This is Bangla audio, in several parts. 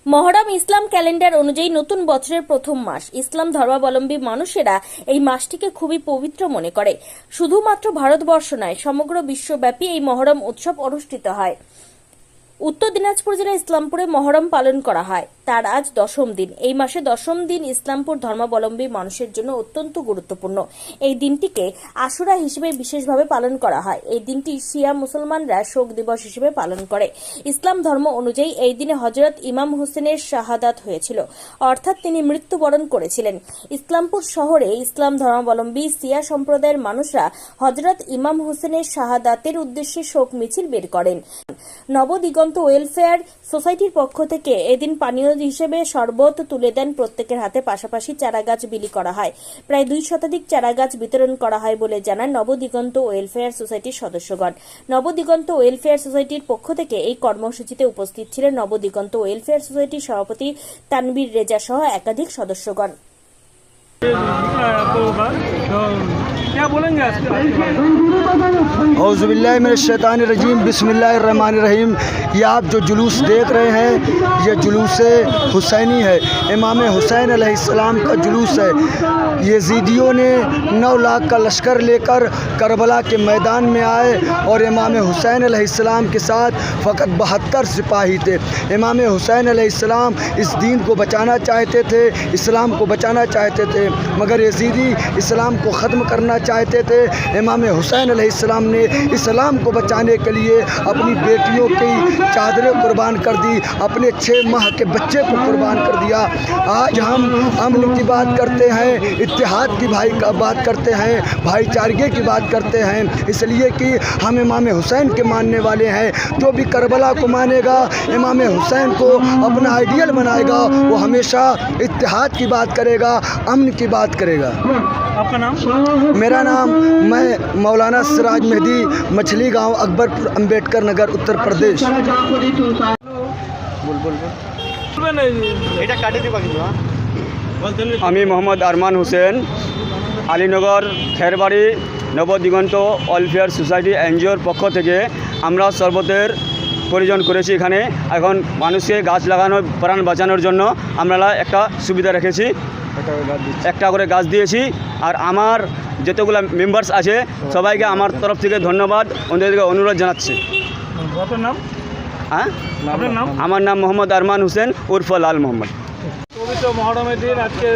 মহরম ইসলাম ক্যালেন্ডার অনুযায়ী নতুন বছরের প্রথম মাস। ইসলাম ধর্মাবলম্বী মানুষেরা এই মাসটিকে খুবই পবিত্র মনে করে। শুধুমাত্র ভারতবর্ষ নয়, সমগ্র বিশ্বব্যাপী এই মহরম উৎসব অনুষ্ঠিত হয়। উত্তর দিনাজপুর জেলার ইসলামপুরে মহরম পালন করা হয়। তার আজ দশম দিন। এই মাসে দশম দিন ইসলামপুর ধর্মাবলম্বী মানুষের জন্য অত্যন্ত গুরুত্বপূর্ণ। এই দিনটিকে আশুরা হিসেবে বিশেষভাবে পালন করা হয়। এই দিনটি শিয়া মুসলমানরা শোক দিবস হিসেবে পালন করে। ইসলাম ধর্ম অনুযায়ী এই দিনে হযরত ইমাম হোসেনের শাহাদাত হয়েছিল, অর্থাৎ তিনি মৃত্যুবরণ করেছিলেন। ইসলামপুর শহরে ইসলাম ধর্মাবলম্বী শিয়া সম্প্রদায়ের মানুষরা হযরত ইমাম হোসেনের শাহাদাতের উদ্দেশ্যে শোক মিছিল বের করেন। নবদিগন্ত ওয়েলফেয়ার সোসাইটির পক্ষ থেকে এদিন পানীয় হিসেবে শরবত তুলে দেন প্রত্যেকের হাতে। পাশাপাশি চারাগাছ বিলি করা হয়। প্রায় 2 শতাধিক চারাগাছ বিতরণ করা হয় বলে জানান নবদিগন্ত ওয়েলফেয়ার সোসাইটির সদস্যগণ। নবদিগন্ত ওয়েলফেয়ার সোসাইটির পক্ষ থেকে এই কর্মসূচিতে উপস্থিত ছিলেন নবদিগন্ত ওয়েলফেয়ার সোসাইটির সভাপতি তানবীর রেজা সহ একাধিক সদস্যগণ। क्या बोलेंगे औज़ुबिल्लाहिमिनश्शैतानिर्रजीम बिस्मिल्लाहिर्रहमानिर्रहीम। ये आप जो जुलूस देख रहे हैं, ये जुलूस हुसैनी है। इमाम हुसैन अलैहिस्सलाम का जुलूस है। यज़ीदियों ने 9 लाख का लश्कर लेकर करबला के मैदान में आए और इमाम हुसैन अलैहिस्सलाम के साथ फ़कत 72 सिपाही थे। इमाम हुसैन अलैहिस्सलाम इस दीन को बचाना चाहते थे, इस्लाम को बचाना चाहते थे, मगर यज़ीदी इस्लाम को ख़त्म करना चाहते थे। इमाम हुसैन अलैहिस्सलाम ने इस्लाम को बचाने के लिए अपनी बेटियों की चादरें कुर्बान कर दी, अपने 6 माह के बच्चे को कुर्बान कर दिया। आज हम अमन की बात करते हैं, इत्तेहाद की बात करते हैं, भाईचारे की बात करते हैं, इसलिए कि हम इमाम हुसैन के मानने वाले हैं। जो भी करबला को मानेगा, इमाम हुसैन को अपना आइडियल बनाएगा, वो हमेशा इत्तेहाद की बात करेगा, अमन की बात करेगा। आपका नाम? मेरा नाम, मैं मौलाना सिराज मेहदी, मछली गांव, अकबरपुर, अंबेडकर नगर, उत्तर प्रदेश। আমি মোহাম্মদ আরমান হোসেন, আলীনগর খেরবাড়ি নবদিগন্ত ওয়েলফেয়ার সোসাইটি এনজিওর পক্ষ থেকে আমরা শরবতের প্রয়োজন করেছি। এখানে এখন মানুষকে গাছ লাগানোর, প্রাণ বাঁচানোর জন্য আমরা একটা সুবিধা রেখেছি, একটা করে গাছ দিয়েছি। আর আমার যতগুলো মেম্বার্স আছে সবাইকে আমার তরফ থেকে ধন্যবাদ, ওদেরকে অনুরোধ জানাচ্ছি। আপনার নাম? হ্যাঁ, আপনার নাম? আমার নাম মোহাম্মদ আরমান হোসেন উর্ফ লাল মোহাম্মদ। পবিত্র মহরমের দিন আজকে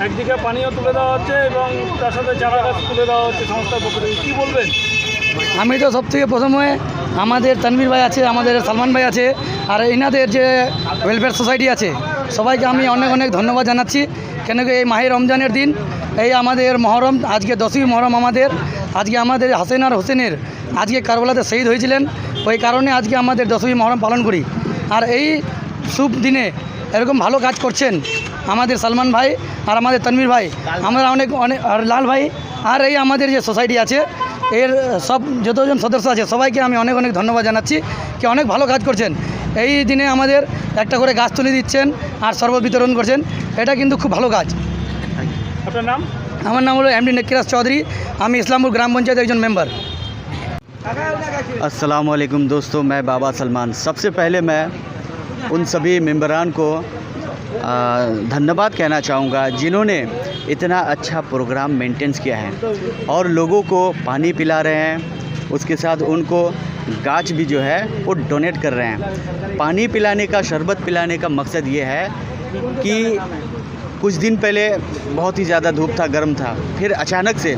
একদিকে পানীয় তুলে দেওয়া হচ্ছে এবং তার সাথে চারা গাছ তুলে দেওয়া হচ্ছে সংস্থার পক্ষ থেকে, কী বলবেন? আমি তো সব থেকে প্রথমে আমাদের তানভীর ভাই আছে, আমাদের সালমান ভাই আছে, আর এনাদের যে ওয়েলফেয়ার সোসাইটি আছে সবাইকে আমি অনেক অনেক ধন্যবাদ জানাচ্ছি। কেন কি এই মাহে রমজানের দিন, এই আমাদের মহরম, আজকে 10ই মহরম আমাদের, আজকে আমাদের হাসেন আর হোসেনের আজকে কারবালাতে শহীদ হয়েছিলেন। ওই কারণে আজকে আমাদের 10ই মহরম পালন করি। আর এই শুভ দিনে এরকম ভালো কাজ করছেন আমাদের সালমান ভাই আর আমাদের তানভীর ভাই, আমরা অনেক আর লাল ভাই, আর এই আমাদের যে সোসাইটি আছে এর সব যতজন সদস্য আছে সবাইকে আমি অনেক অনেক ধন্যবাদ জানাচ্ছি, কি অনেক ভালো কাজ করছেন। এই দিনে আমাদের একটা করে গাছ তুলে দিচ্ছেন আর শরবত বিতরণ করছেন, এটা কিন্তু খুব ভালো কাজ। আপনার নাম? আমার নাম হলো এমডি নেকিরাজ চৌধুরী, আমি ইসলামপুর গ্রাম পঞ্চায়েতের একজন মেম্বার। अस्सलाम वालेकुम दोस्तों, मैं बाबा सलमान। सबसे पहले मैं उन सभी मेंबरान को धन्यवाद कहना चाहूँगा जिन्होंने इतना अच्छा प्रोग्राम मेंटेन किया है और लोगों को पानी पिला रहे हैं, उसके साथ उनको गाछ भी जो है वो डोनेट कर रहे हैं। पानी पिलाने का, शरबत पिलाने का मकसद ये है कि कुछ दिन पहले बहुत ही ज़्यादा धूप था, गर्म था, फिर अचानक से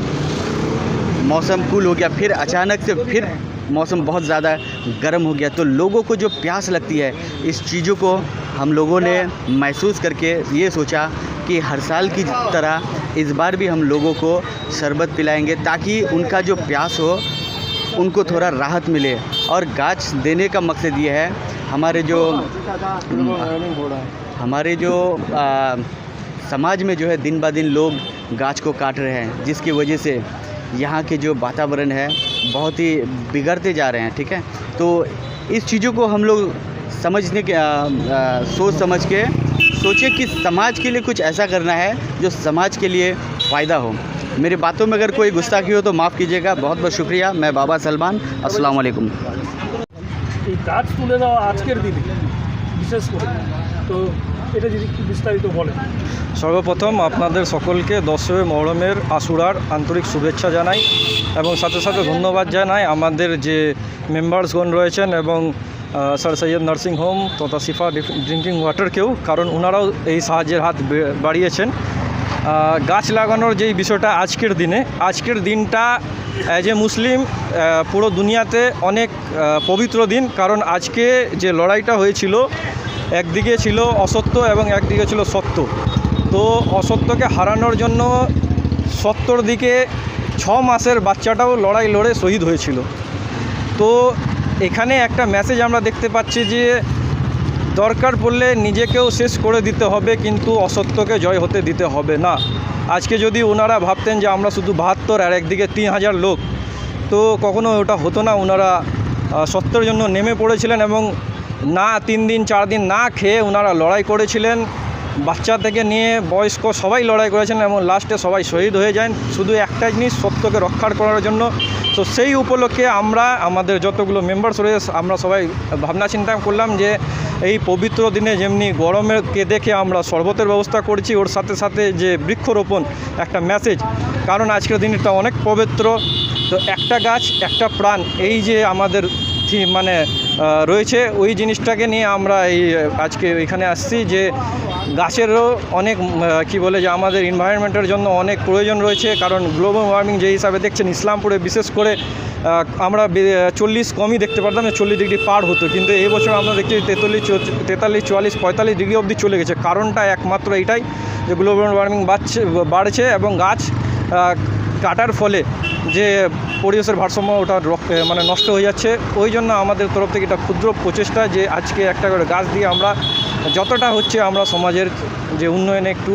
मौसम कूल हो गया, फिर अचानक से फिर मौसम बहुत ज़्यादा गर्म हो गया। तो लोगों को जो प्यास लगती है, इस चीज़ों को हम लोगों ने महसूस करके ये सोचा कि हर साल की तरह इस बार भी हम लोगों को शरबत पिलाएंगे ताकि उनका जो प्यास हो उनको थोड़ा राहत मिले। और गाछ देने का मकसद ये है, हमारे जो समाज में जो है दिन ब दिन लोग गाछ को काट रहे हैं, जिसकी वजह से यहाँ के जो वातावरण है बहुत ही बिगड़ते जा रहे हैं। ठीक है, तो इस चीज़ों को हम लोग समझने के सोच समझ के सोचे कि समाज के लिए कुछ ऐसा करना है जो समाज के लिए फ़ायदा हो। मेरी बातों में अगर कोई गुस्ताखी हो तो माफ़ कीजिएगा। बहुत बहुत शुक्रिया। मैं बाबा सलमान, अस्सलाम वालेकुम। এই গাছ তুলে দেওয়া আজকের দিনে বিশেষ করে তো এটা যদি একটু বিস্তারিত বলেন। সর্বপ্রথম আপনাদের সকলকে 10ই মহরমের আশুরার আন্তরিক শুভেচ্ছা জানাই এবং সাথে সাথে ধন্যবাদ জানাই আমাদের যে মেম্বার্সগণ রয়েছেন এবং স্যার সৈয়দ নার্সিং হোম তথা সিফা ড্রিঙ্কিং ওয়াটারকেও, কারণ ওনারাও এই সাহায্যের হাত বাড়িয়েছেন। গাছ লাগানোর যেই বিষয়টা আজকের দিনটা অ্যাজ এ মুসলিম পুরো দুনিয়াতে অনেক পবিত্র দিন, কারণ আজকে যে লড়াইটা হয়েছিল একদিকে ছিল অসত্য এবং একদিকে ছিল সত্য। তো অসত্যকে হারানোর জন্য সত্যর দিকে 6 মাসের বাচ্চাটাও লড়াই লড়ে শহীদ হয়েছিল। তো এখানে একটা মেসেজ আমরা দেখতে পাচ্ছি যে দরকার পড়লে নিজেকেও শেষ করে দিতে হবে, কিন্তু অসত্যকে জয় হতে দিতে হবে না। আজকে যদি ওনারা ভাবতেন যে আমরা শুধু 72 আর একদিকে 3000 লোক, তো কখনো ওটা হতো না। ওনারা সত্যের জন্য নেমে পড়েছিলেন এবং না 3 দিন 4 দিন না খেয়ে ওনারা লড়াই করেছিলেন। বাচ্চা থেকে নিয়ে বয়স্ক সবাই লড়াই করেছেন এবং লাস্টে সবাই শহীদ হয়ে যান শুধু একটা জিনিস, সত্যকে রক্ষা করার জন্য। তো সেই উপলক্ষে আমরা আমাদের যতগুলো মেম্বার্স রয়েছে আমরা সবাই ভাবনা চিন্তা করলাম যে এই পবিত্র দিনে যেমনি গরমকে দেখে আমরা শরবতের ব্যবস্থা করছি, ওর সাথে সাথে যে বৃক্ষরোপণ একটা মেসেজ, কারণ আজকের দিনটা অনেক পবিত্র। তো একটা গাছ একটা প্রাণ, এই যে আমাদের মানে রয়েছে, ওই জিনিসটাকে নিয়ে আমরা আজকে এখানে আসছি যে গাছেরও অনেক কি বলে যে আমাদের এনভায়রনমেন্টের জন্য অনেক প্রয়োজন রয়েছে। কারণ গ্লোবাল ওয়ার্মিং যে হিসাবে দেখছেন ইসলামপুরে বিশেষ করে আমরা 40 কমই দেখতে পারতাম, 40 ডিগ্রি পার হতো, কিন্তু এই বছর আমরা দেখছি 43, 44, 45 ডিগ্রি অবধি চলে গেছে। কারণটা একমাত্র এটাই যে গ্লোবাল ওয়ার্মিং বাড়ছে এবং গাছ কাটার ফলে যে পরিবেশের ভারসাম্য ওটা মানে নষ্ট হয়ে যাচ্ছে। ওই জন্য আমাদের তরফ থেকে এটা ক্ষুদ্র প্রচেষ্টা যে আজকে একটা করে গাছ দিয়ে আমরা যতটা হচ্ছে আমরা সমাজের যে উন্নয়নে একটু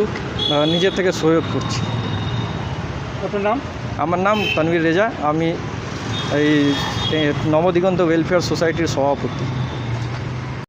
নিজের থেকে সহযোগ করছি। আপনার নাম? আমার নাম তানভীর রেজা, আমি এই নবদিগন্ত ওয়েলফেয়ার সোসাইটির সভাপতি।